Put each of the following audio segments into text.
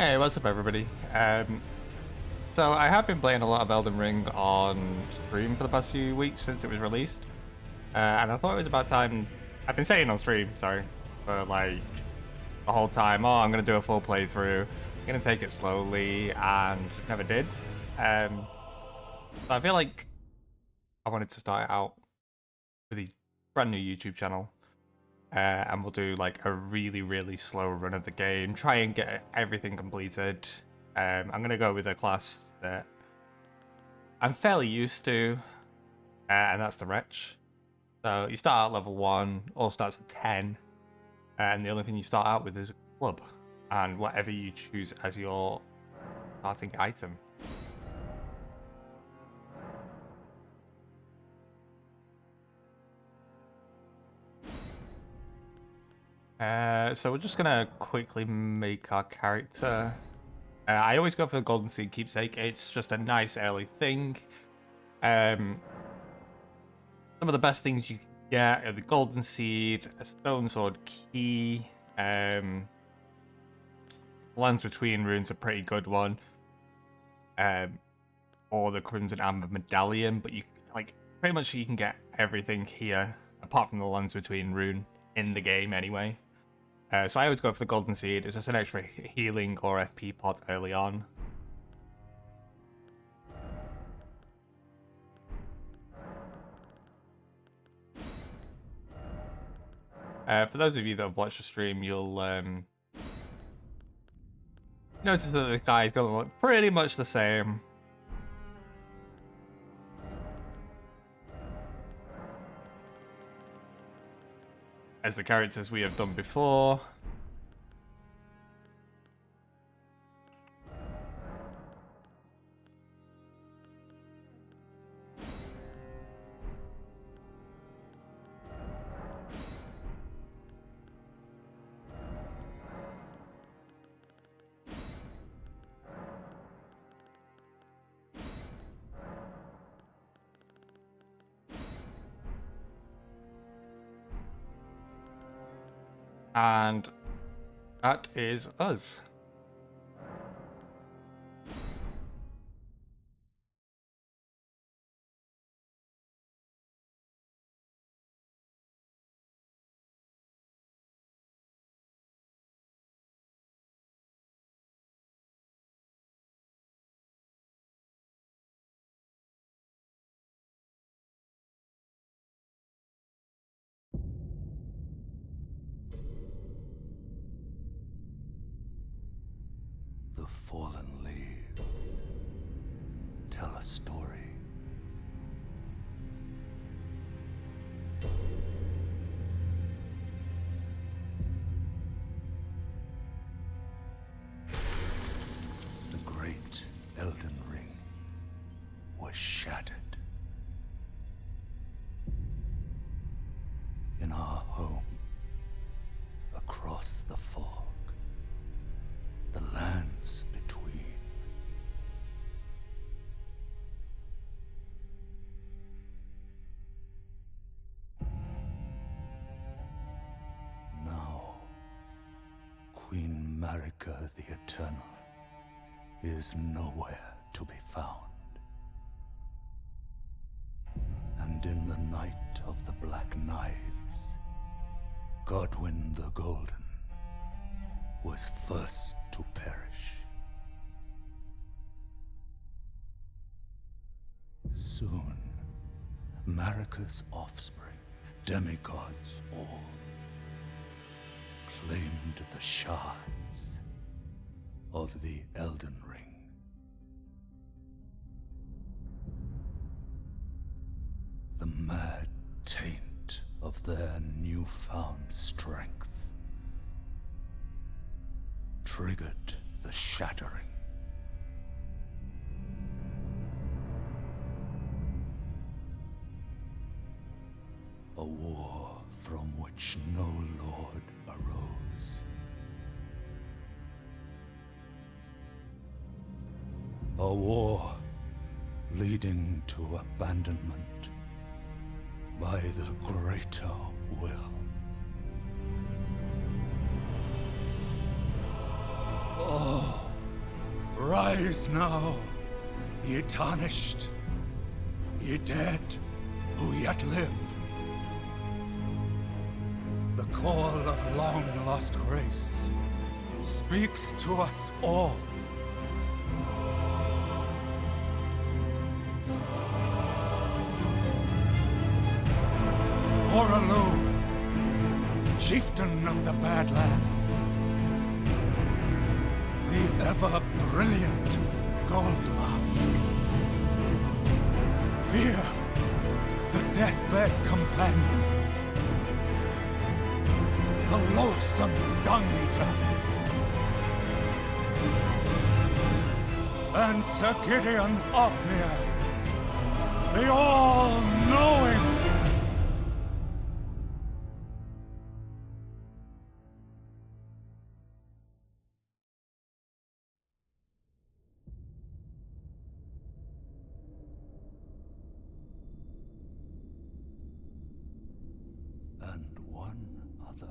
Hey, what's up, everybody? So I have been playing a lot of Elden Ring on stream for the past few weeks since it was released, and I thought it was about time. I've been saying on stream, sorry, for like the whole time. Oh, I'm gonna do a full playthrough. I'm gonna take it slowly, and never did. So I feel like I wanted to start out with a brand new YouTube channel. And we'll do like a really slow run of the game, try and get everything completed. I'm gonna go with a class that I'm fairly used to, and that's the Wretch. So you start out level 1, all starts at 10, and the only thing you start out with is a club, and whatever you choose as your starting item. So we're just gonna quickly make our character. I always go for the Golden Seed Keepsake. It's just a nice early thing. Some of the best things you can get are the Golden Seed, a Stone Sword Key, Lands Between Runes, a pretty good one, or the Crimson Amber Medallion. But you pretty much you can get everything here apart from the Lands Between Rune in the game anyway. So I always go for the Golden Seed. It's just an extra healing or FP pot early on. For those of you that have watched the stream, you'll notice that the guy is going to look pretty much the same. As the characters we have done before. And that is us. The fallen leaves tell a story. The great Elden Ring was shattered. In our home, across the fog, the lands between. Now, Queen Marika the Eternal is nowhere to be found. And in the night of the Black Knives, Godwyn the Golden was first to perish. Soon, Marika's offspring, demigods all, claimed the shards of the Elden Ring. The mad taint of their newfound strength triggered the shattering. A war from which no lord arose. A war leading to abandonment by the greater will. Oh. Rise now, ye tarnished, ye dead who yet live. The call of long-lost grace speaks to us all. Horalu, chieftain of the Badlands, the ever-brilliant Gold Mask. Fear, the deathbed companion, the loathsome dung-eater, and Sir Gideon Othniel, the all-knowing. And one other,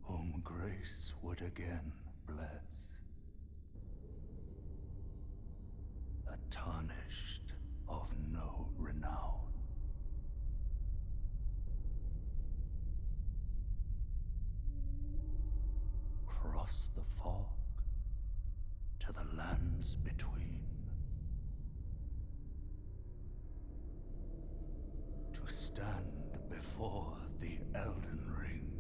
whom grace would again bless. A tarnished of no renown. Cross the fog to the lands between. To stand before the Elden Ring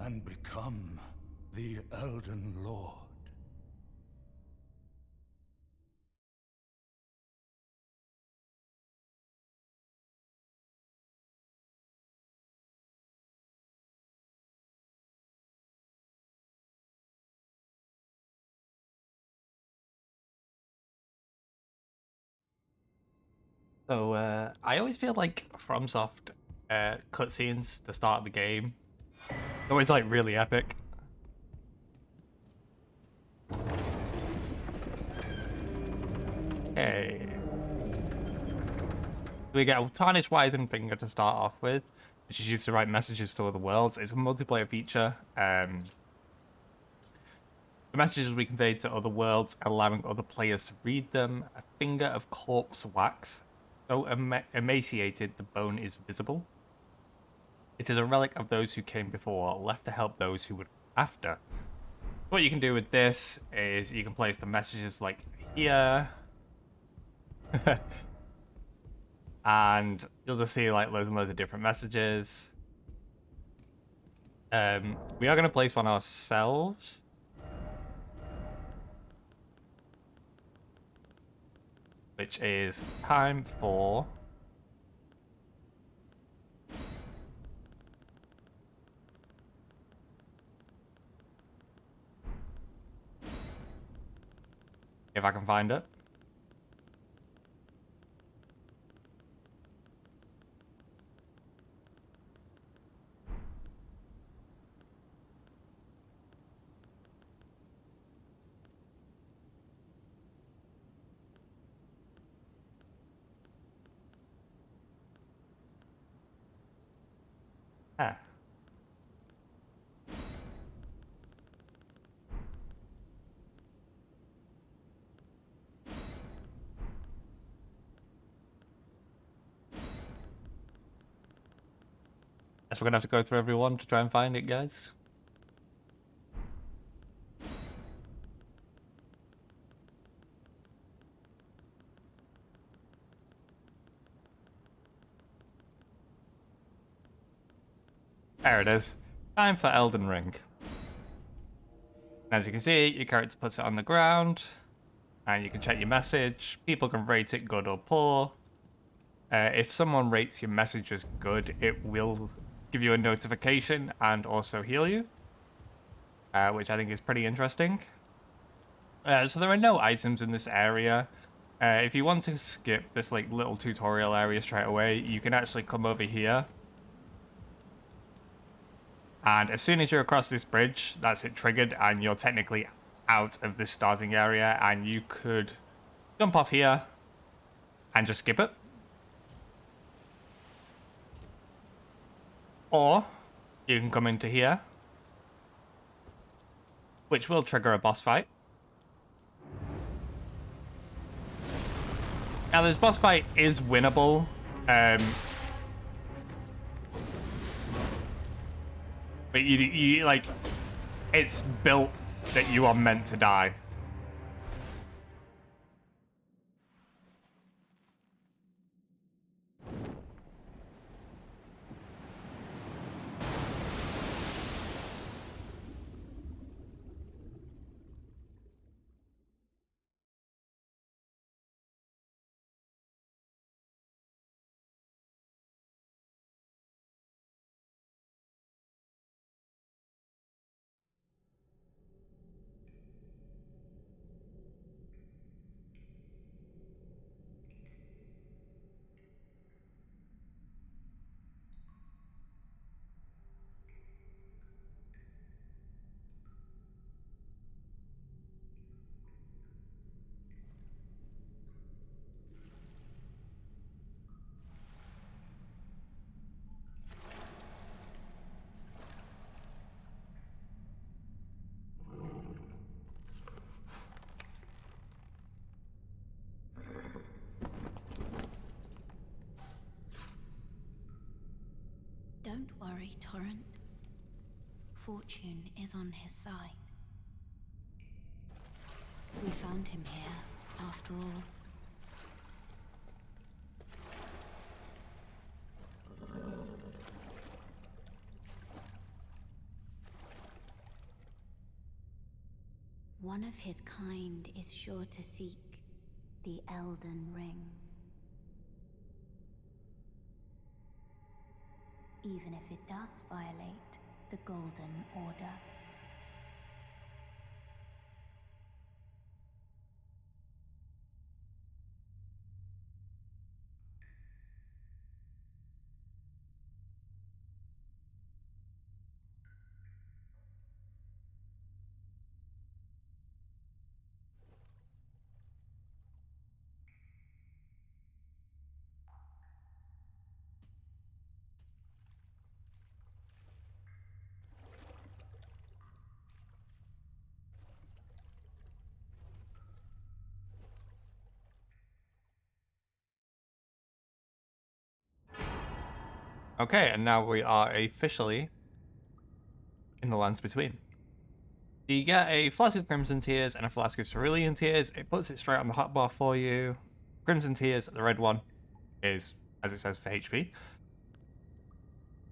and become the Elden Lord. So I always feel like FromSoft cutscenes, the start of the game, always like really epic. Hey. We get a tarnished wizened finger to start off with, which is used to write messages to other worlds. It's a multiplayer feature. The messages will be conveyed to other worlds, allowing other players to read them. A finger of corpse wax, so emaciated the bone is visible. It is a relic of those who came before, left to help those who would after. What you can do with this is you can place the messages like here. And you'll just see like loads and loads of different messages. We are going to place one ourselves. Which is time for... if I can find it. Huh. Guess we're gonna have to go through everyone to try and find it, guys. There it is. Time for Elden Ring. As you can see, your character puts it on the ground, and you can check your message. People can rate it good or poor. If someone rates your message as good, it will give you a notification and also heal you, which I think is pretty interesting. So there are no items in this area. If you want to skip this like little tutorial area straight away, you can actually come over here. And as soon as you're across this bridge, that's it triggered, and you're technically out of this starting area, and you could jump off here and just skip it. Or you can come into here which will trigger a boss fight. Now, this boss fight is winnable. But you like, it's built that you are meant to die. Don't worry, Torrent. Fortune is on his side. We found him here, after all. One of his kind is sure to seek the Elden Ring. Even if it does violate the Golden Order. Okay, and now we are officially in the lands between. You get a flask of Crimson Tears and a flask of Cerulean Tears. It puts it straight on the hotbar for you. Crimson Tears, the red one, is, as it says, for HP.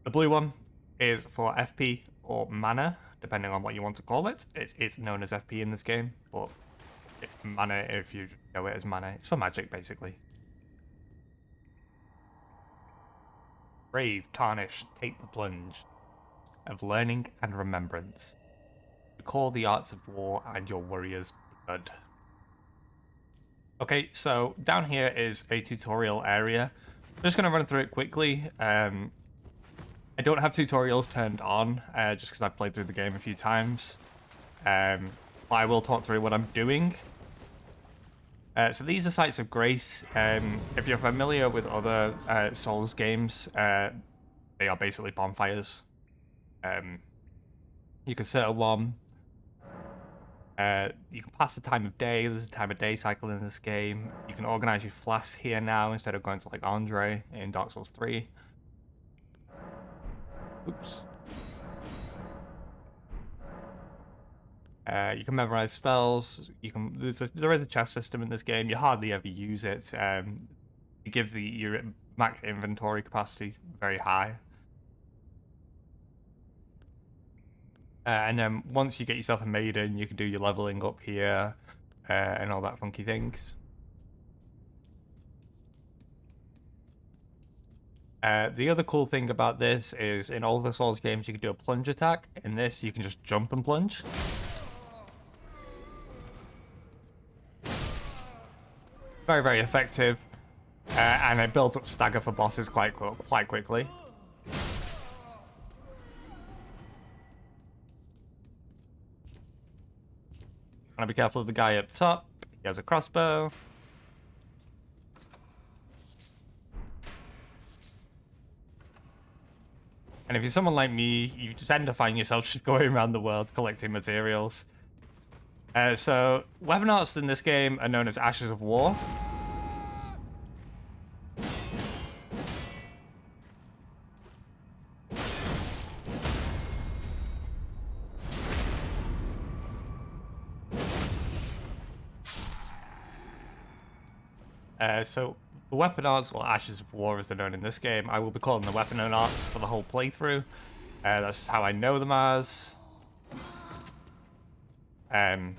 The blue one is for FP or mana, depending on what you want to call it. It's known as FP in this game, but mana, if you know it as mana, it's for magic, basically. Brave, tarnished, take the plunge of learning and remembrance. Recall the arts of war and your warrior's blood. Okay, so down here is a tutorial area. I'm just going to run through it quickly. I don't have tutorials turned on, just because I've played through the game a few times. But I will talk through what I'm doing. So these are sites of grace. If you're familiar with other Souls games, they are basically bonfires. You can set a one. You can pass the time of day. There's a time of day cycle in this game. You can organize your flasks here now instead of going to like Andre in Dark Souls 3. Oops. You can memorize spells. You can. There is a chest system in this game. You hardly ever use it. You give your max inventory capacity very high. And then once you get yourself a maiden, you can do your leveling up here and all that funky things. The other cool thing about this is in all the Souls games, you can do a plunge attack. In this, you can just jump and plunge. Very, very effective. And it builds up stagger for bosses quite quickly. Gotta be careful of the guy up top. He has a crossbow. And if you're someone like me, you tend to find yourself just going around the world collecting materials. So weapon arts in this game are known as Ashes of War. So the weapon arts, or Ashes of War as they're known in this game, I will be calling the weapon arts for the whole playthrough. That's just how I know them as. They're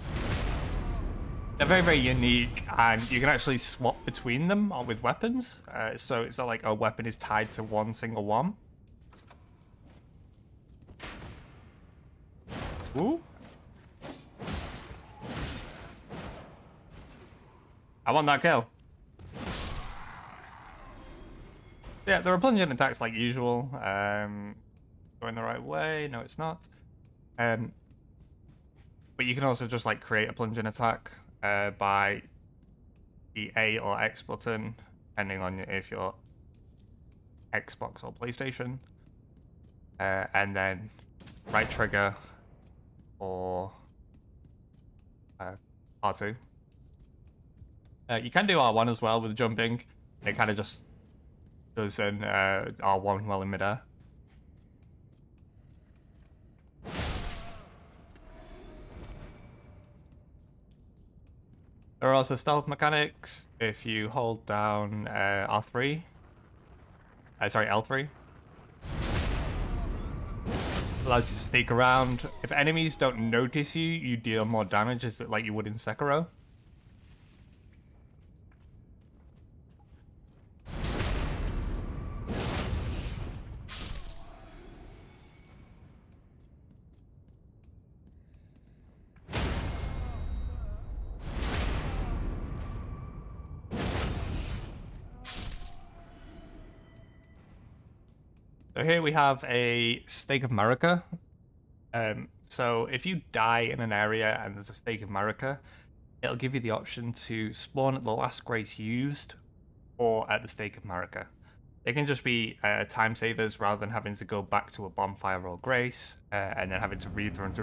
very, very unique, and you can actually swap between them with weapons. So it's not like a weapon is tied to one single one. Ooh. I want that kill. Yeah, there are plunging attacks like usual. Going the right way. No, it's not. But you can also just like create a plunging attack by the A or X button, depending on if you're Xbox or PlayStation. And then right trigger or R2. You can do R1 as well with jumping. It kind of just does an R1 while in midair. There are also stealth mechanics. If you hold down R3, sorry, L3, allows you to sneak around. If enemies don't notice you, you deal more damage, like you would in Sekiro. So here we have a Stake of Marika. So if you die in an area and there's a Stake of Marika, it'll give you the option to spawn at the last grace used or at the Stake of Marika. They can just be time savers rather than having to go back to a bonfire or grace and then having to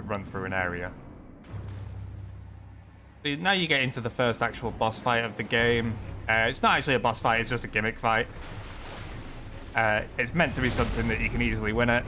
run through an area. So now you get into the first actual boss fight of the game. It's not actually a boss fight, it's just a gimmick fight. It's meant to be something that you can easily win it.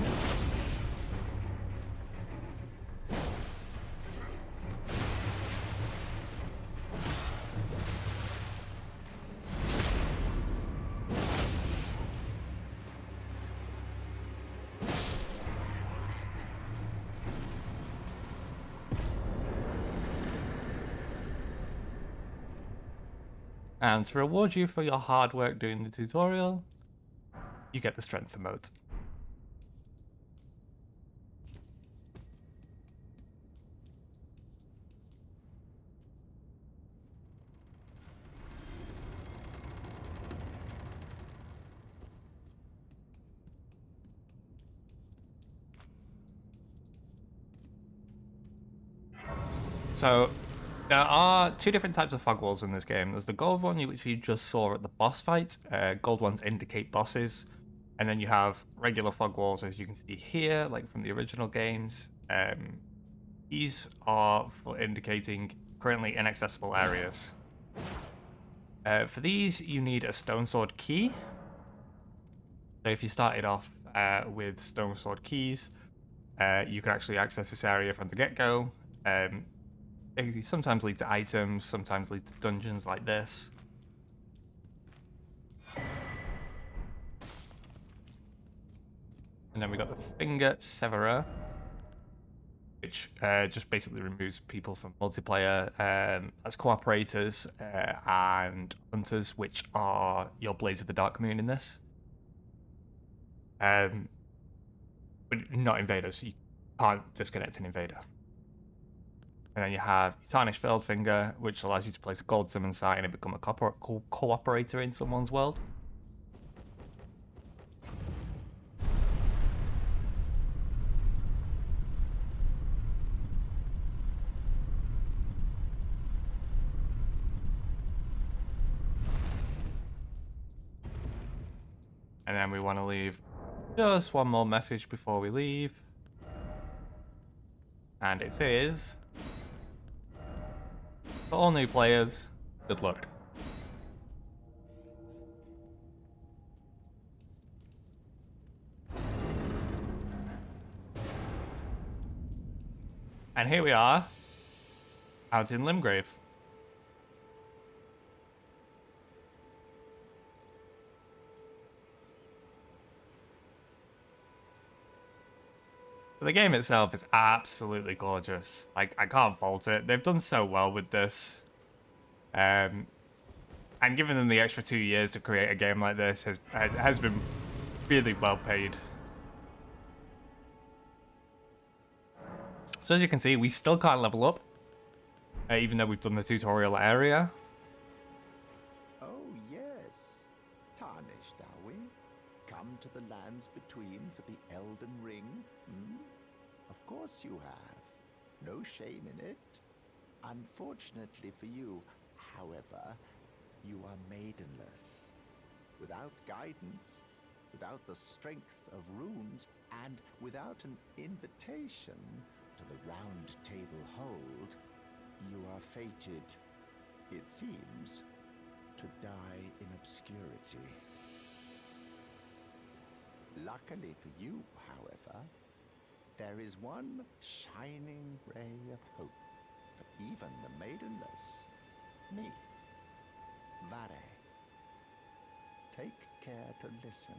And to reward you for your hard work doing the tutorial, you get the strength emote. So there are two different types of fog walls in this game. There's the gold one, which you just saw at the boss fight. Gold ones indicate bosses. And then you have regular fog walls, as you can see here, like from the original games. These are for indicating currently inaccessible areas. For these, you need a stone sword key. So if you started off with stone sword keys, you could actually access this area from the get-go. They sometimes lead to items, sometimes lead to dungeons like this. And then we got the Finger Severer, which just basically removes people from multiplayer as cooperators and hunters, which are your Blades of the Dark Moon in this. But not invaders. You can't disconnect an invader. And then you have Tarnished Finger, which allows you to place a gold summon site and become a cooperator in someone's world. And then we want to leave just one more message before we leave. And it is, For all new players, good luck. And here we are, out in Limgrave. The game itself is absolutely gorgeous. Like, I can't fault it. They've done so well with this. And giving them the extra 2 years to create a game like this has been really well paid. So as you can see, we still can't level up, even though we've done the tutorial area. Oh yes, tarnished, are we? Come to the lands between for the Elden Ring? Hmm? Of course you have. No shame in it. Unfortunately for you, however, you are maidenless. Without guidance, without the strength of runes, and without an invitation to the round table hold, you are fated, it seems, to die in obscurity. Luckily for you, however, there is one shining ray of hope for even the maidenless. Me, Vare. Take care to listen.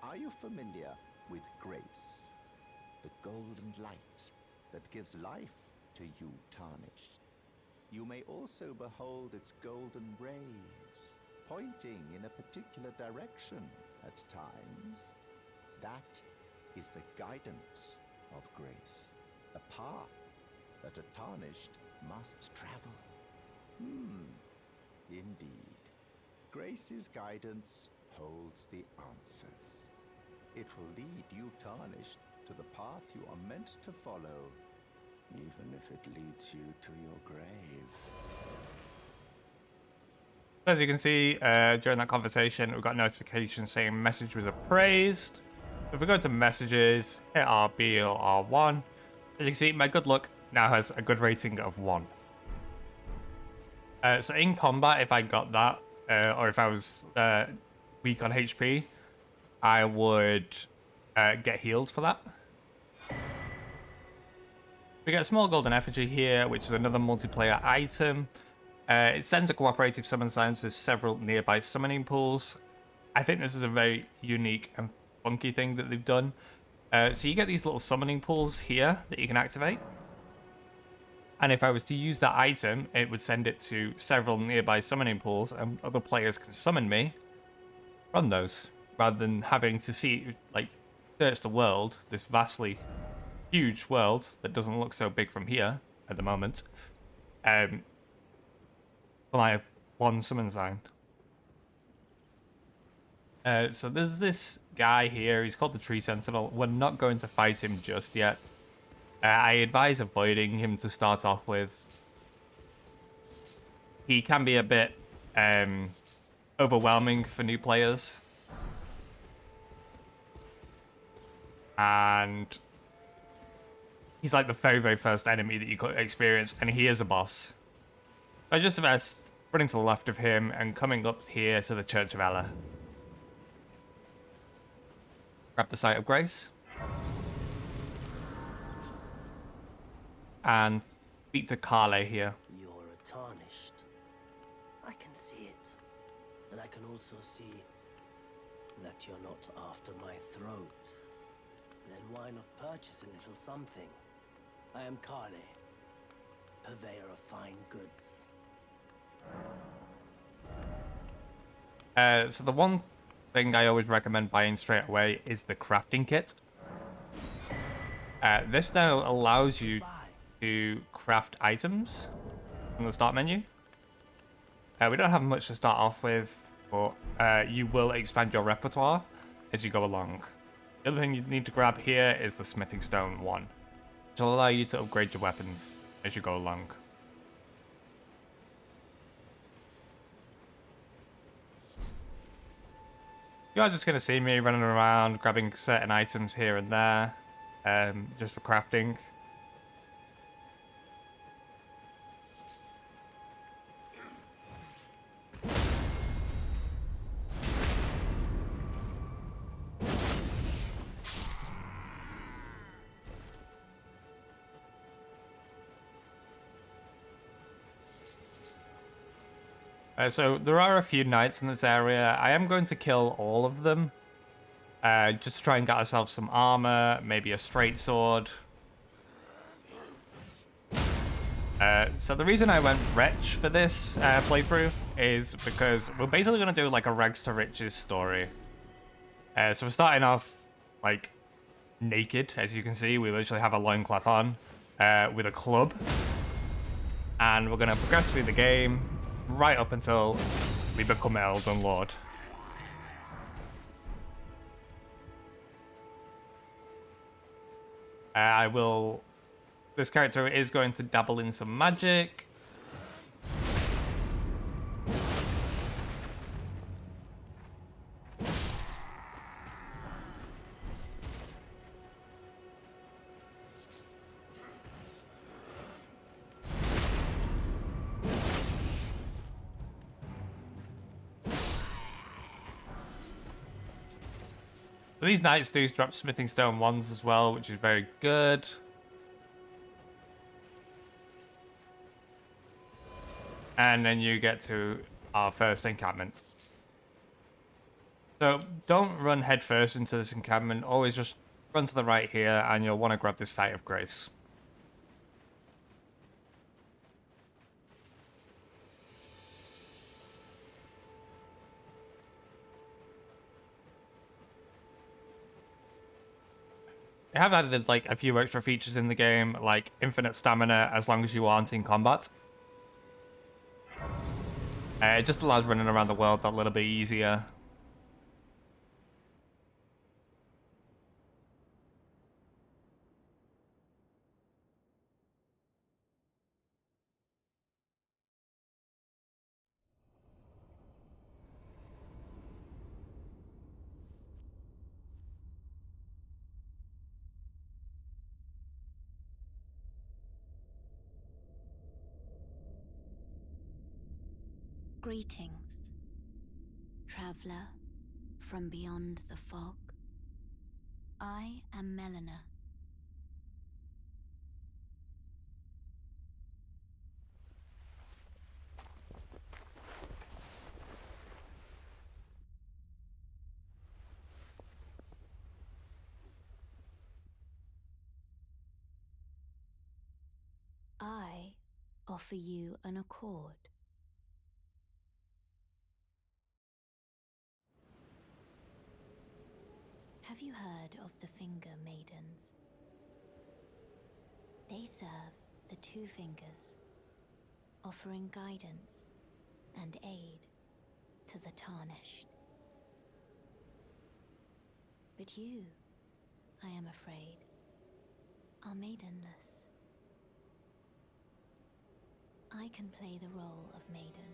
Are you familiar with grace? The golden light that gives life to you, tarnished. You may also behold its golden rays, pointing in a particular direction at times. That is the guidance of grace, a path that a tarnished must travel. Indeed. Grace's guidance holds the answers. It will lead you, tarnished, to the path you are meant to follow, even if it leads you to your grave. As you can see, during that conversation, we got notifications saying message was appraised. If we go to messages, hit RB or R1, as you can see, my good luck now has a good rating of 1. So in combat, if I got that, or if I was weak on HP, I would get healed for that. We get a small golden effigy here, which is another multiplayer item. It sends a cooperative summon sign to several nearby summoning pools. I think this is a very unique and funky thing that they've done. So you get these little summoning pools here that you can activate. And if I was to use that item, it would send it to several nearby summoning pools, and other players can summon me from those, rather than having to see, like, search the world, this vastly huge world that doesn't look so big from here at the moment, for my one summon sign. So there's this guy here, he's called the Tree Sentinel. We're not going to fight him just yet. I advise avoiding him to start off with. He can be a bit overwhelming for new players. And he's like the very, very first enemy that you could experience, and he is a boss. I just suggest running to the left of him and coming up here to the Church of Ella. Grab the Sight of Grace. And speak to Carle here. You're a tarnished. I can see it. And I can also see that you're not after my throat. Then why not purchase a little something? I am Carle, purveyor of fine goods. So the one thing I always recommend buying straight away is the crafting kit. This now allows you to craft items from the start menu. We don't have much to start off with, but you will expand your repertoire as you go along. The other thing you need to grab here is the smithing stone 1, which will allow you to upgrade your weapons as you go along. You are just going to see me running around, grabbing certain items here and there, just for crafting. So there are a few knights in this area. I am going to kill all of them. Just to try and get ourselves some armor, maybe a straight sword. So the reason I went Wretch for this playthrough is because we're basically going to do like a rags to riches story. So we're starting off like naked, as you can see. We literally have a loincloth on with a club. And we're going to progress through the game right up until we become Elden Lord. This character is going to dabble in some magic. So these knights do drop smithing stone wands as well, which is very good. And then you get to our first encampment. So don't run headfirst into this encampment. Always just run to the right here, and you'll want to grab this Site of Grace. They have added like a few extra features in the game, like infinite stamina as long as you aren't in combat. It just allows running around the world a little bit easier. Greetings, traveler from beyond the fog. I am Melina. I offer you an accord. Have you heard of the Finger Maidens? They serve the Two Fingers, offering guidance and aid to the tarnished. But you, I am afraid, are maidenless. I can play the role of maiden,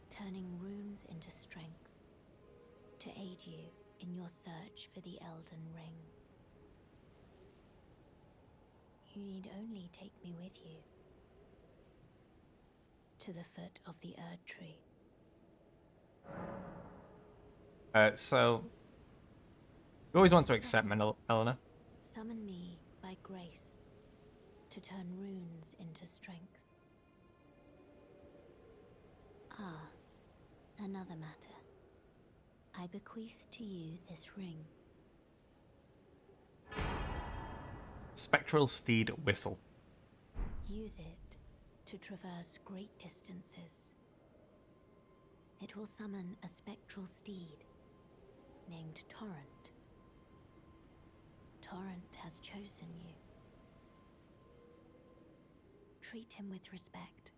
turning runes into strength to aid you in your search for the Elden Ring. You need only take me with you to the foot of the Erd Tree. So we always want to accept Melina. Summon me by grace to turn runes into strength. Ah, another matter. I bequeath to you this ring. Spectral Steed Whistle. Use it to traverse great distances. It will summon a spectral steed named Torrent. Torrent has chosen you. Treat him with respect.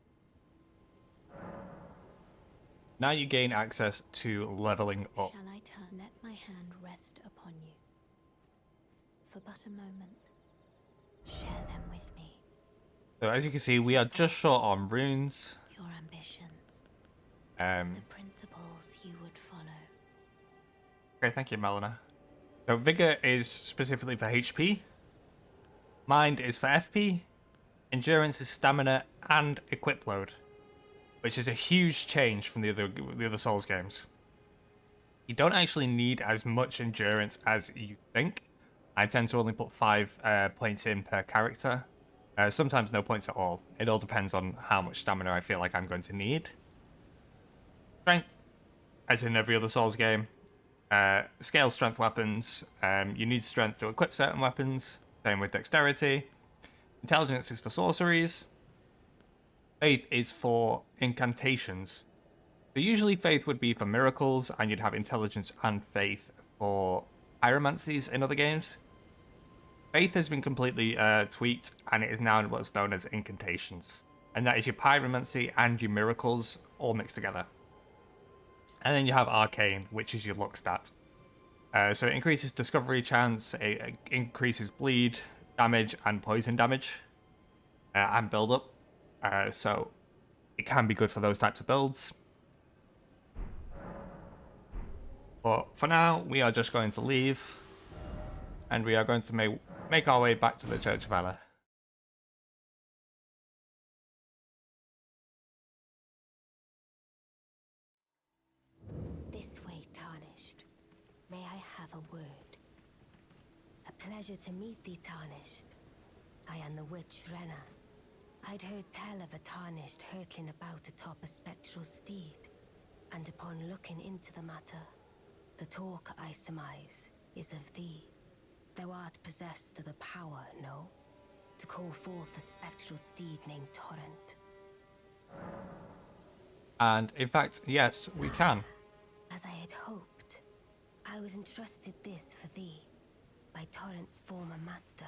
Now you gain access to leveling up. Shall I let my hand rest upon you? For but a moment. Share them with me. So as you can see, we are just short on runes. Your ambitions. The principles you would follow. Okay, thank you, Melina. So Vigor is specifically for HP. Mind is for FP. Endurance is stamina and equip load, which is a huge change from the other Souls games. You don't actually need as much endurance as you think. I tend to only put 5 points in per character. Sometimes no points at all. It all depends on how much stamina I feel like I'm going to need. Strength, as in every other Souls game. Scale strength weapons. You need strength to equip certain weapons. Same with dexterity. Intelligence is for sorceries. Faith is for incantations. So usually faith would be for miracles, and you'd have intelligence and faith for pyromancies in other games. Faith has been completely tweaked, and it is now what's known as incantations. And that is your pyromancy and your miracles all mixed together. And then you have arcane, which is your luck stat. So it increases discovery chance, it increases bleed, damage, and poison damage, and build up. So it can be good for those types of builds. But for now, we are just going to leave, and we are going to make our way back to the Church of Allah. This way, Tarnished. May I have a word? A pleasure to meet thee, Tarnished. I am the witch Renna. I'd heard tell of a Tarnished hurtling about atop a spectral steed, and upon looking into the matter, the talk I surmise is of thee. Thou art possessed of the power, no? To call forth a spectral steed named Torrent. And in fact, yes, we can. As I had hoped, I was entrusted this for thee by Torrent's former master.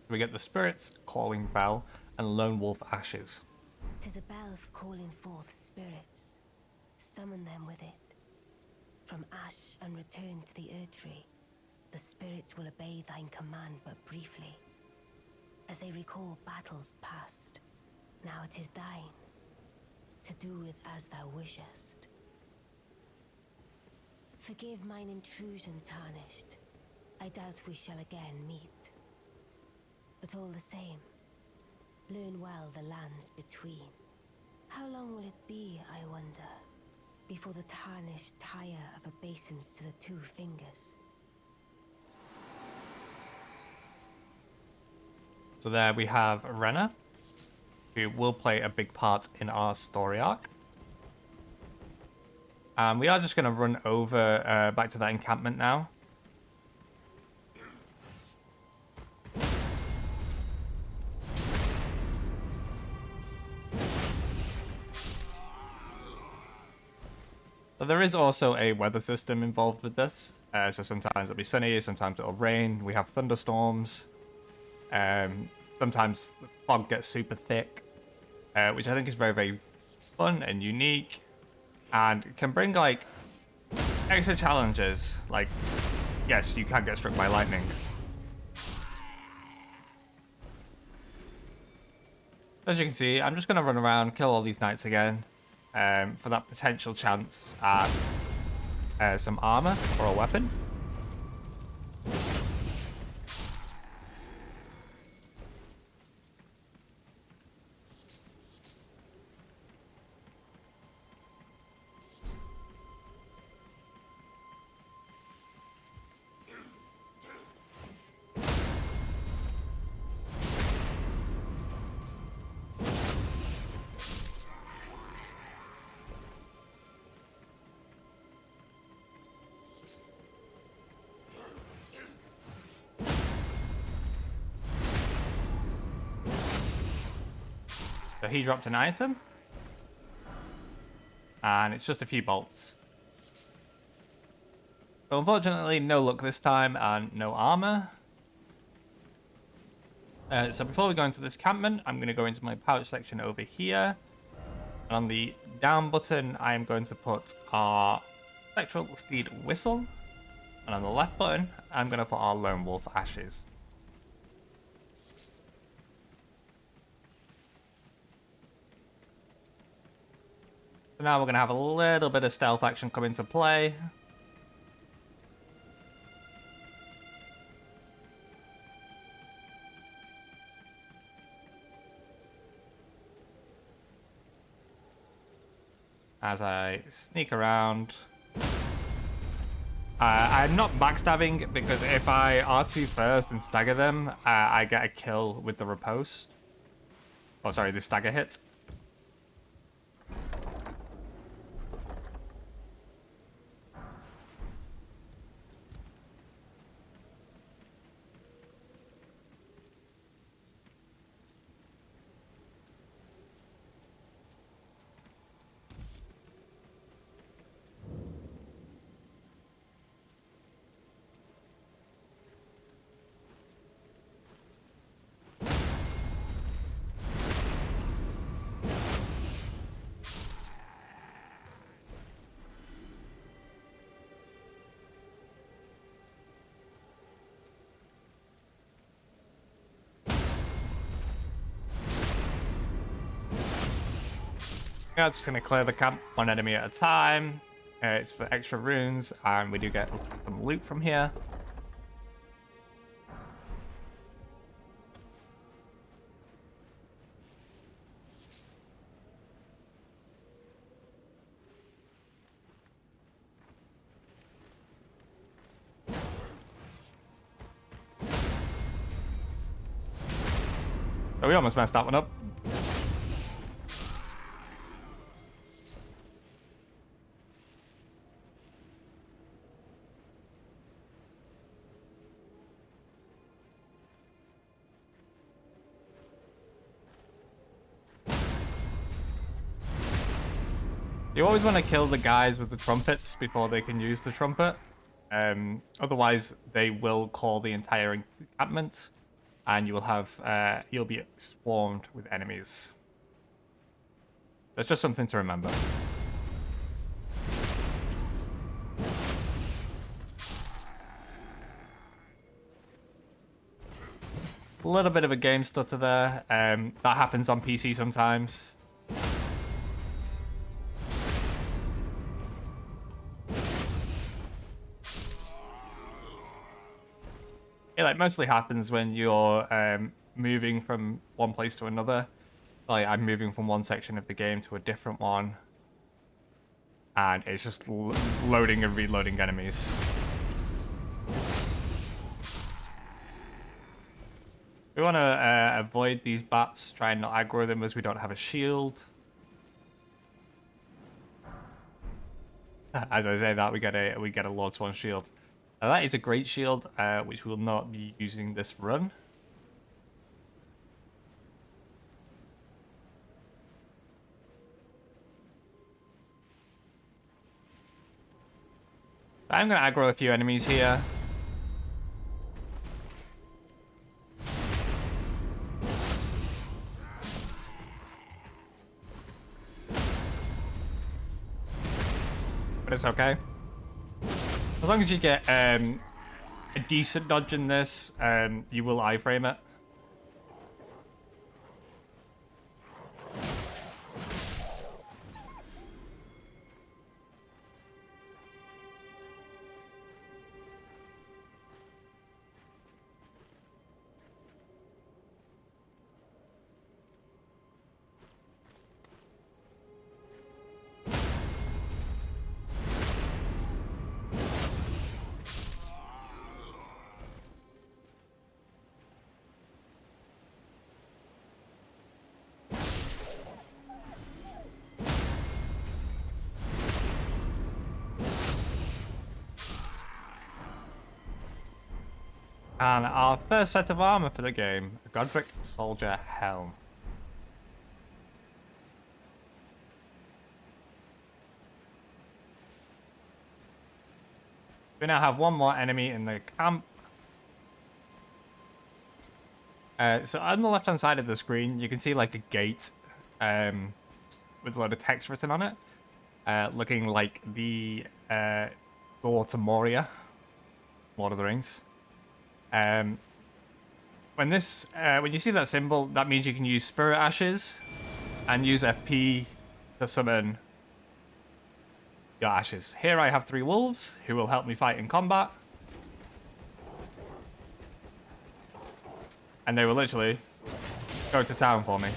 We get the Spirits, Calling Bell, and Lone Wolf Ashes. 'Tis a bell for calling forth spirits. Summon them with it. From ash and return to the Erdtree, the spirits will obey thine command but briefly, as they recall battles past. Now it is thine, to do with as thou wishest. Forgive mine intrusion, Tarnished. I doubt we shall again meet. But all the same, learn well the lands between. How long will it be, I wonder, before the Tarnished tire of obeisance to the two fingers? So there we have Renna, who will play a big part in our story arc. And we are just going to run over back to that encampment now. But there is also a weather system involved with this. So sometimes it'll be sunny, sometimes it'll rain. We have thunderstorms. Sometimes the fog gets super thick, which I think is very, very fun and unique. And can bring, like, extra challenges. Like, yes, you can get struck by lightning. As you can see, I'm just going to run around, kill all these knights again. For that potential chance at some armor or a weapon. So he dropped an item. And it's just a few bolts. So unfortunately, no luck this time and no armor. So before we go into this encampment, I'm going to go into my pouch section over here. And on the down button, I am going to put our Spectral Steed Whistle. And on the left button, I'm going to put our Lone Wolf Ashes. So now we're going to have a little bit of stealth action come into play. As I sneak around. I'm not backstabbing because if I R2 first and stagger them, I get a kill with the riposte. Oh, sorry, the stagger hit. Yeah, just gonna clear the camp one enemy at a time. It's for extra runes, and we do get some loot from here. Oh, we almost messed that one up. You always want to kill the guys with the trumpets before they can use the trumpet. Otherwise, they will call the entire encampment, and you will have you'll be swarmed with enemies. That's just something to remember. A little bit of a game stutter there. That happens on PC sometimes. It like mostly happens when you're moving from one place to another. Like I'm moving from one section of the game to a different one, and it's just loading and reloading enemies. We want to avoid these bats, try and not aggro them as we don't have a shield. As I say that, we get a Lord Swan shield. Now that is a great shield, which we will not be using this run. I'm going to aggro a few enemies here. But it's okay. As long as you get a decent dodge in this, you will iframe it. And our first set of armor for the game, a Godric Soldier Helm. We now have one more enemy in the camp. So on the left-hand side of the screen, you can see like a gate with a lot of text written on it, looking like the door to Moria, Lord of the Rings. When you see that symbol, that means you can use Spirit Ashes and use FP to summon your ashes. Here I have 3 wolves who will help me fight in combat. And they will literally go to town for me.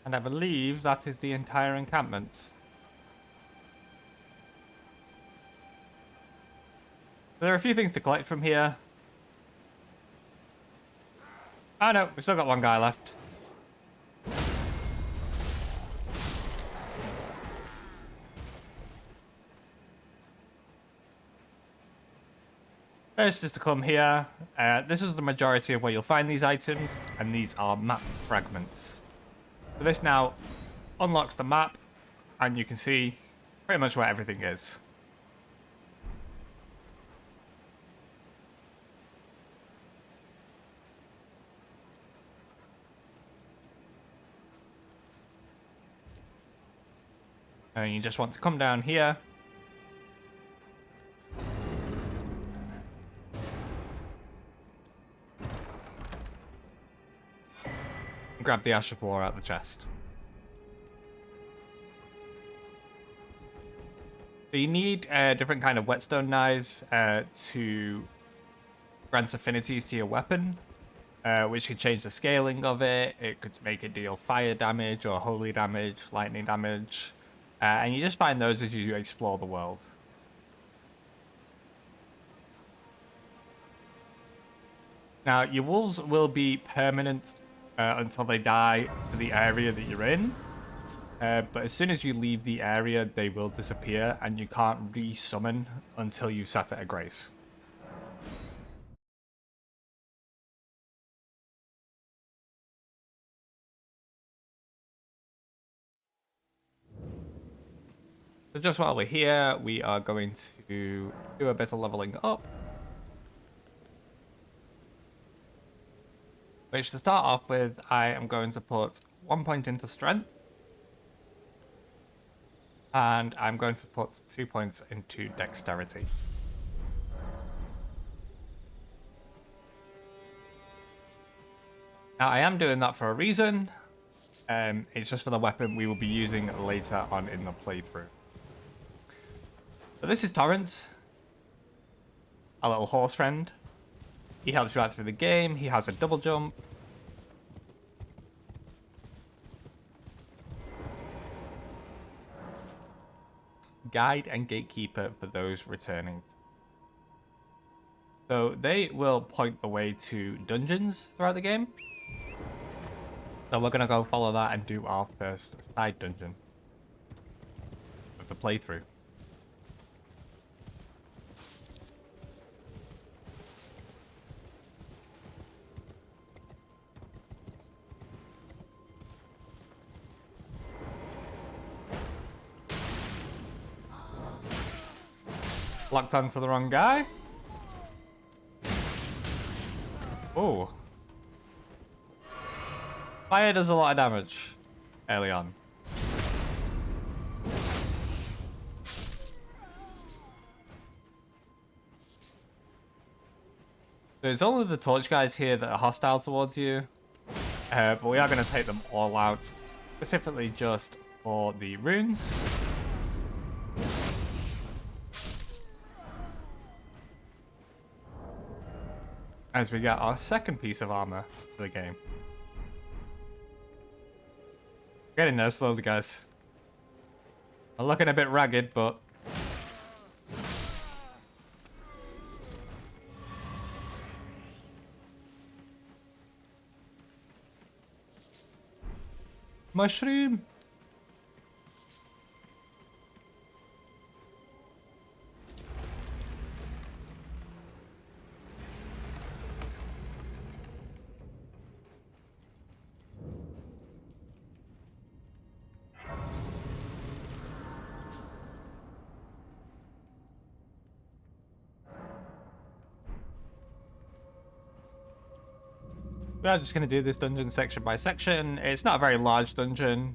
And I believe that is the entire encampment. There are a few things to collect from here. Oh no, we still got one guy left. First is to come here. This is the majority of where you'll find these items, and these are map fragments. So this now unlocks the map, and you can see pretty much where everything is. And you just want to come down here. And grab the Ash of War out of the chest. So you need different kind of whetstone knives to grant affinities to your weapon, which could change the scaling of it. It could make it deal fire damage or holy damage, lightning damage. And you just find those as you explore the world. Now, your wolves will be permanent until they die for the area that you're in. But as soon as you leave the area, they will disappear, and you can't re-summon until you've set it a grace. So just while we're here, we are going to do a bit of leveling up. Which, to start off with, I am going to put 1 point into strength. And I'm going to put 2 points into dexterity. Now, I am doing that for a reason. It's just for the weapon we will be using later on in the playthrough. So this is Torrance, our little horse friend. He helps you out through the game. He has a double jump. Guide and gatekeeper for those returning. So they will point the way to dungeons throughout the game. So we're going to go follow that and do our first side dungeon of the playthrough. Locked onto the wrong guy. Oh. Fire does a lot of damage early on. There's only the torch guys here that are hostile towards you. But we are going to take them all out. Specifically just for the runes. As we get our second piece of armor for the game. Getting there slowly, guys. I'm looking a bit ragged, but... Mushroom! We are just going to do this dungeon section by section. It's not a very large dungeon.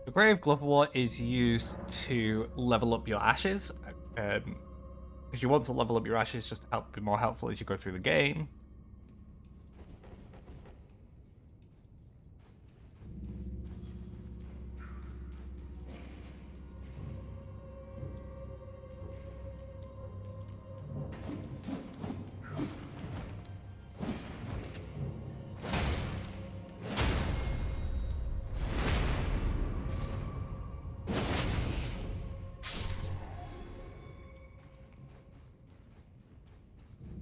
The Grave Gloverwort is used to level up your ashes, because you want to level up your ashes just to help be more helpful as you go through the game.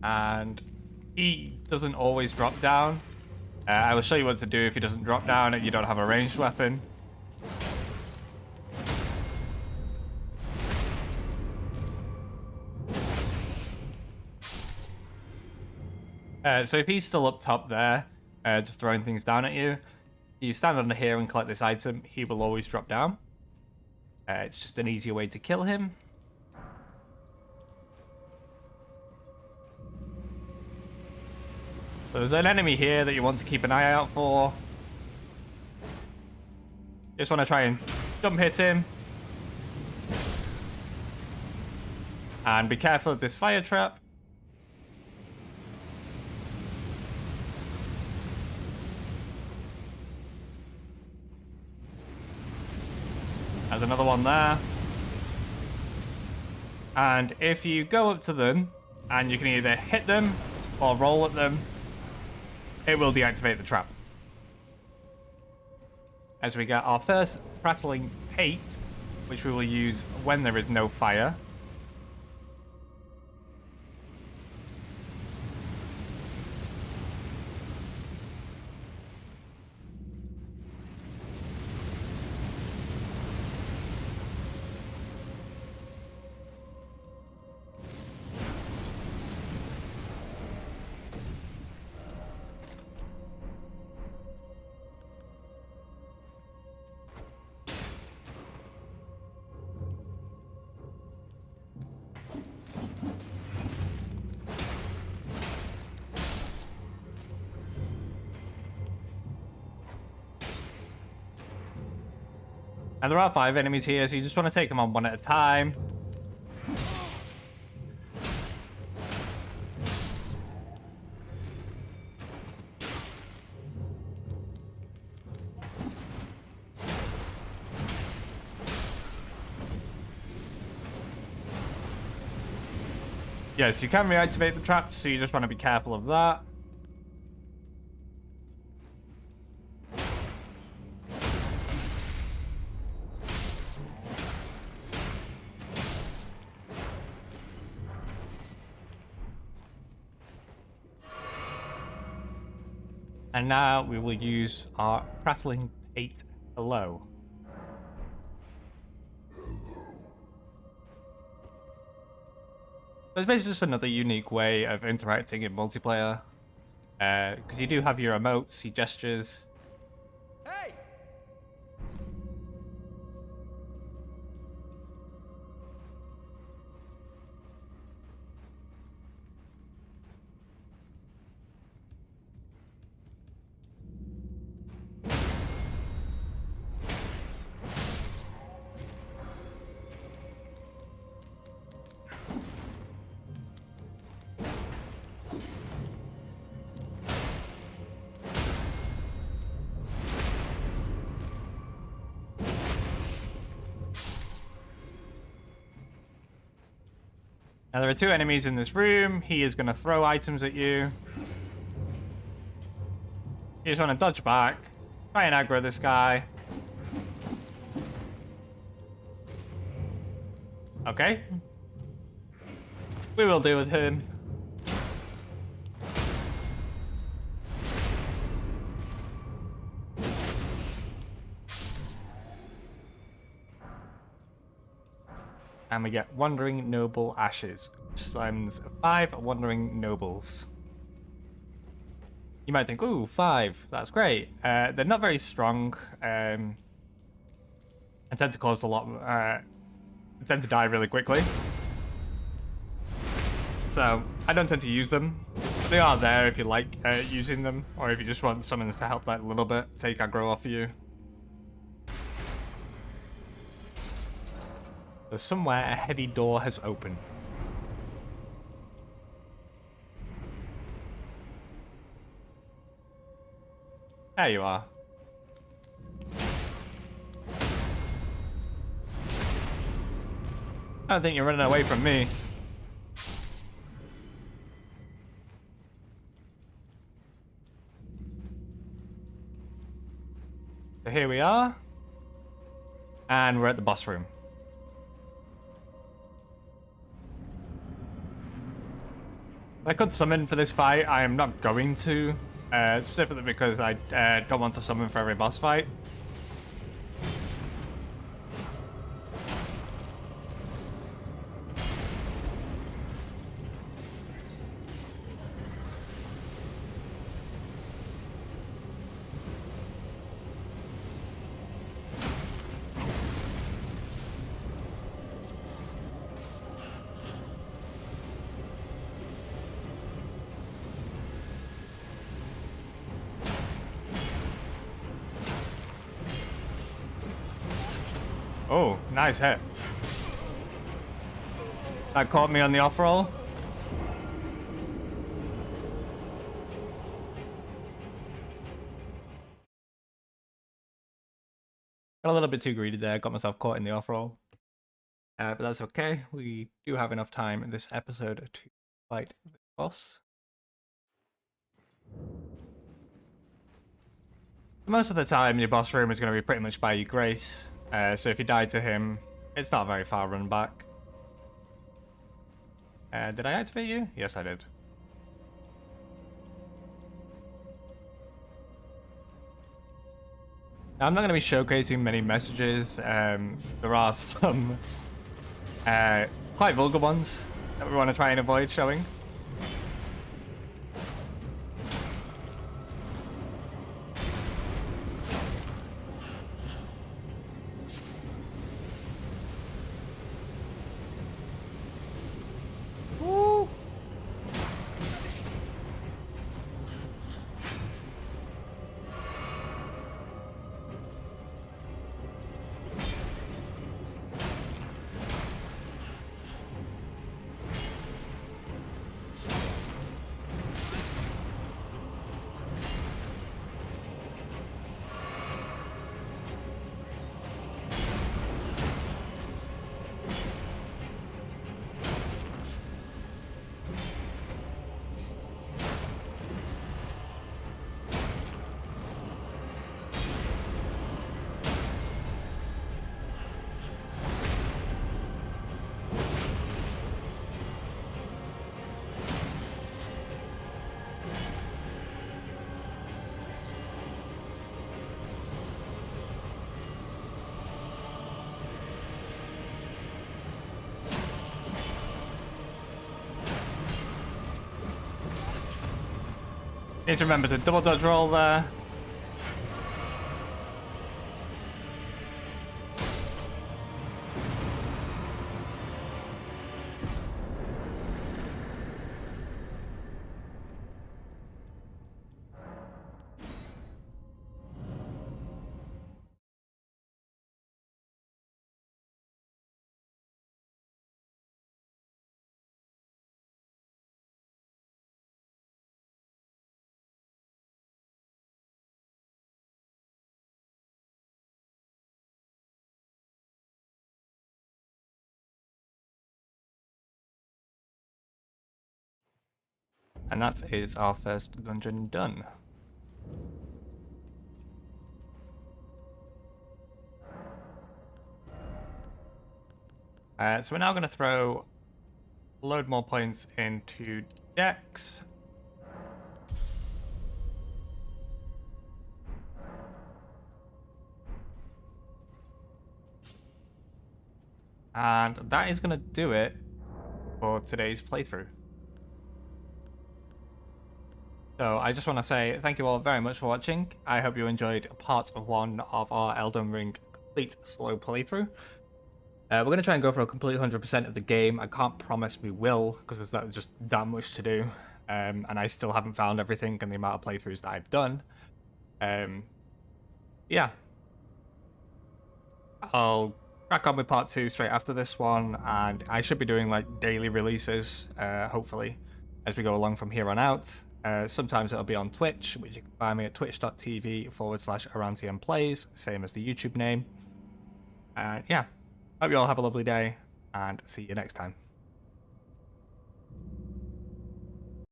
And he doesn't always drop down. I will show you what to do if he doesn't drop down and you don't have a ranged weapon. So if he's still up top there, just throwing things down at you, you stand under here and collect this item, he will always drop down. It's just an easier way to kill him. So there's an enemy here that you want to keep an eye out for. Just want to try and jump hit him. And be careful of this fire trap. There's another one there. And if you go up to them, and you can either hit them or roll at them, it will deactivate the trap. As we get our first prattling pate, which we will use when there is no fire. And there are 5 enemies here, so you just want to take them on one at a time. Yes, you can reactivate the traps, so you just want to be careful of that. And now we will use our prattling pate hello. So it's basically just another unique way of interacting in multiplayer. Because you do have your emotes, your gestures. Hey! Now there are 2 enemies in this room. He is going to throw items at you. You just want to dodge back. Try and aggro this guy. Okay. We will deal with him. And we get Wandering Noble Ashes, which summons 5 Wandering Nobles. You might think, ooh, 5, that's great. They're not very strong, and tend to cause a lot, tend to die really quickly. So, I don't tend to use them. They are there if you like using them, or if you just want summons to help that a little bit, take aggro off of you. So somewhere a heavy door has opened. There you are. I don't think you're running away from me. So here we are. And we're at the boss room. I could summon for this fight. I am not going to. Specifically because I don't want to summon for every boss fight. Oh, nice hit. That caught me on the off roll. Got a little bit too greedy there, got myself caught in the off roll. But that's okay. We do have enough time in this episode to fight the boss. Most of the time, your boss room is going to be pretty much by your grace. So if you die to him, it's not a very far run back. Did I activate you? Yes, I did. Now, I'm not going to be showcasing many messages. There are some quite vulgar ones that we want to try and avoid showing. Need to remember to double dodge roll there. And that is our first dungeon done. So we're now going to throw a load more points into Dex. And that is going to do it for today's playthrough. So I just want to say thank you all very much for watching. I hope you enjoyed part 1 of our Elden Ring complete slow playthrough. We're going to try and go for a complete 100% of the game. I can't promise we will, because there's just that much to do. And I still haven't found everything in the amount of playthroughs that I've done. Yeah. I'll crack on with part 2 straight after this one, and I should be doing like daily releases, hopefully, as we go along from here on out. Sometimes it'll be on Twitch, which you can find me at twitch.tv/ArantianPlays, same as the YouTube name. And yeah, hope you all have a lovely day, and see you next time.